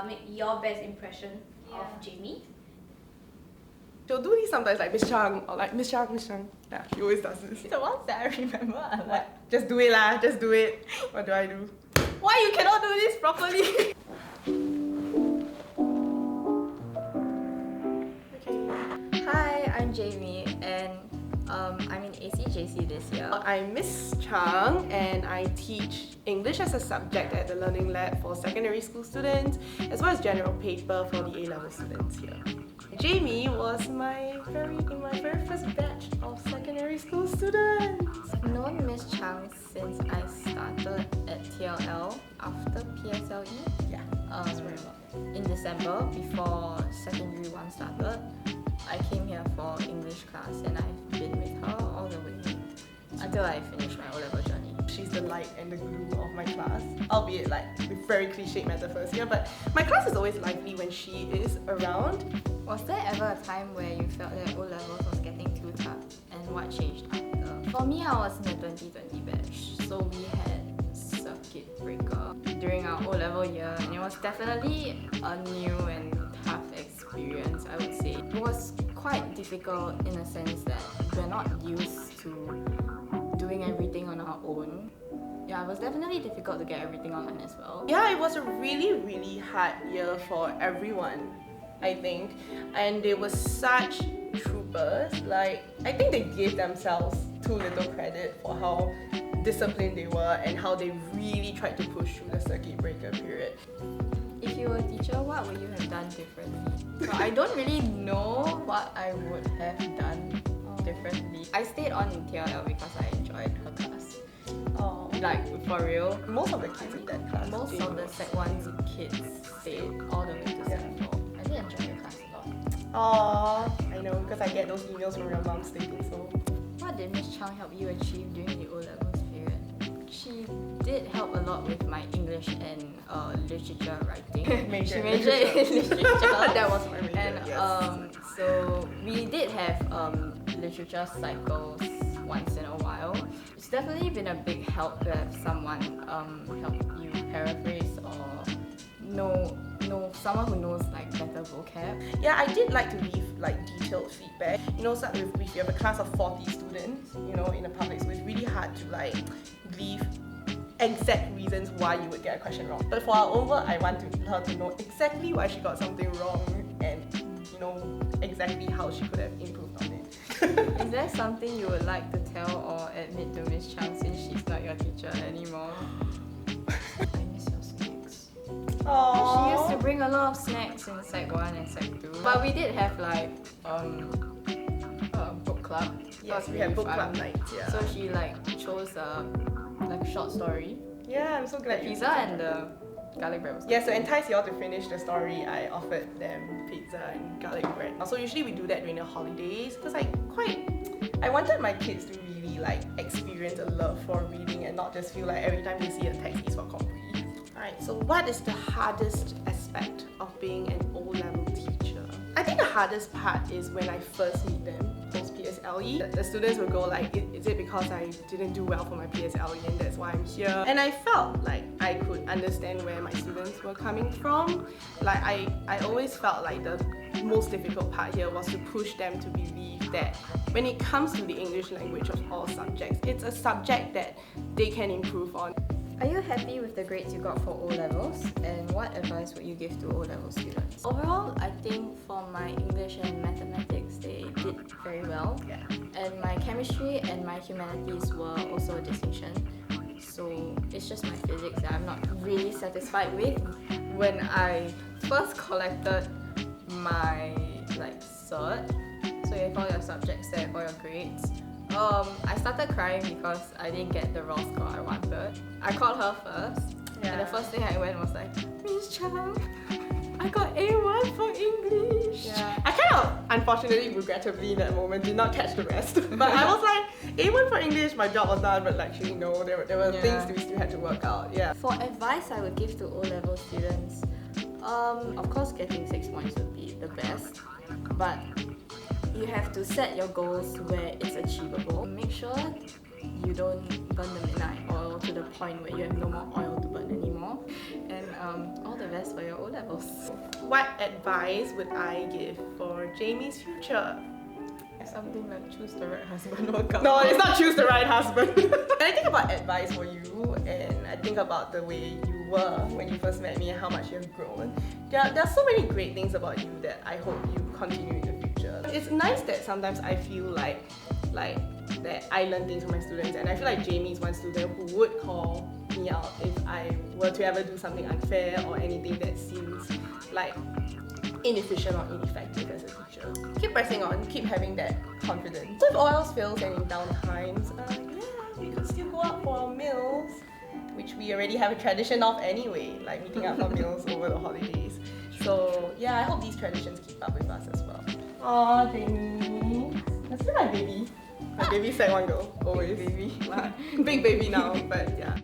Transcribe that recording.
Make your best impression of Jamie. She'll do these sometimes, like Ms Chang or like Ms Chang, Ms Chang. Yeah, she always does this. The ones that I remember are like, Just do it lah, just do it. What do I do? why you cannot do this properly? Okay. Hi, I'm Jamie and I'm in ACJC this year. I'm Ms Chang and I teach English as a subject at the Learning Lab for secondary school students as well as general paper for the A-level students here. Jamie was in my very first batch of secondary school students. I've known Ms Chang since I started at TLL after PSLE. Yeah, that's very well. In December, before secondary 1 started, I came here for English class and I've been with her all the way until I finished my O-level journey. She's the light and the glue of my class, albeit like with very cliched metaphors here, but my class is always lively when she is around. Was there ever a time where you felt that O-levels was getting too tough and what changed after? For me, I was in the 2020 batch, so we had circuit breaker during our O-level year and it was definitely a new and tough experience, I would say. It was quite difficult in a sense that we're not used to doing everything on our own. Yeah, it was definitely difficult to get everything online as well. Yeah, it was a really hard year for everyone, I think, and they were such troopers. Like, I think they gave themselves too little credit for how disciplined they were and how they really tried to push through the circuit breaker period. If you were a teacher, what would you have done differently? So I don't really know what I would have done differently. I stayed on in TLL because I enjoyed her class. Oh, Like, for real. most of the kids in that class. Most of the Sec 1 kids stayed all the way to Sec 4. I did enjoy your class a lot. Aww, I know, because I get those emails from your mom stating so. What did Ms Chang help you achieve during the O-levels period? She did help a lot with my English and literature writing. Major She majored in literature. That was my major, And yes. so we did have literature cycles once in a while. It's definitely been a big help to have someone help you paraphrase or know someone who knows like better vocab. Yeah, I did like to leave like detailed feedback. You know, so if you have a class of 40 students, you know, in a public school, it's really hard to like leave exact reasons why you would get a question wrong. But for our own work, I want her to know exactly why she got something wrong and, you know, exactly how she could have improved on it. Is there something you would like to tell or admit to Ms Chang since she's not your teacher anymore? I miss your snacks. Aww. She used to bring a lot of snacks in Sec 1 and Sec 2. But we did have like book club. Yes, we Really had book fun. club nights, yeah. So she like chose like a short story. Yeah, I'm so glad you Pizza and the garlic bread was Yeah, so entice y'all to finish the story, I offered them pizza and garlic bread. So usually we do that during the holidays because I wanted my kids to really like experience a love for reading and not just feel like every time they see a text is for complete. Alright, so what is the hardest aspect of being an O-level teacher? I think the hardest part is when I first meet them post PSLE. The students will go like, is it because I didn't do well for my PSLE and that's why I'm here? And I felt like I could understand where my students were coming from. Like I always felt like the most difficult part here was to push them to believe that when it comes to the English language of all subjects, it's a subject that they can improve on. Are you happy with the grades you got for O-levels? And what advice would you give to O-level students? Overall, I think for my English and mathematics, they did very well. Yeah. And my chemistry and my humanities were also a distinction. So it's just my physics that I'm not really satisfied with. When I first collected my like cert, so you have all your subjects there for your grades, I started crying because I didn't get the raw score I wanted. I called her first, and the first thing I went was like, Ms Chang, I got A1 for English. Yeah. I kind of, unfortunately, regrettably in that moment, did not catch the rest. But I was like, A1 for English, my job was done, but actually no, there were things we still had to work out. Yeah. For advice I would give to O-level students, of course getting 6 points would be the best, but you have to set your goals where it's achievable. Make sure you don't burn the midnight oil to the point where you have no more oil to burn anymore. And all the best for your O-levels. What advice would I give for Jamie's future? Something like choose the right husband or couple. No, it's not choose the right husband. And I think about advice for you, and I think about the way you were when you first met me and how much you have grown. There are so many great things about you that I hope you continue in the future. It's nice that sometimes I feel like that I learn things from my students, and I feel like Jamie is one student who would call me out if I were to ever do something unfair or anything that seems like inefficient or ineffective as a teacher. Keep pressing on, keep having that confidence. So if all else fails and in down times, we could still go out for meals, which we already have a tradition of anyway, like meeting up for meals over the holidays. So yeah, I hope these traditions keep up with us as well. Aww, Jamie. That's still my baby. My baby Sec 1 girl, always. Baby. Big baby now, but yeah.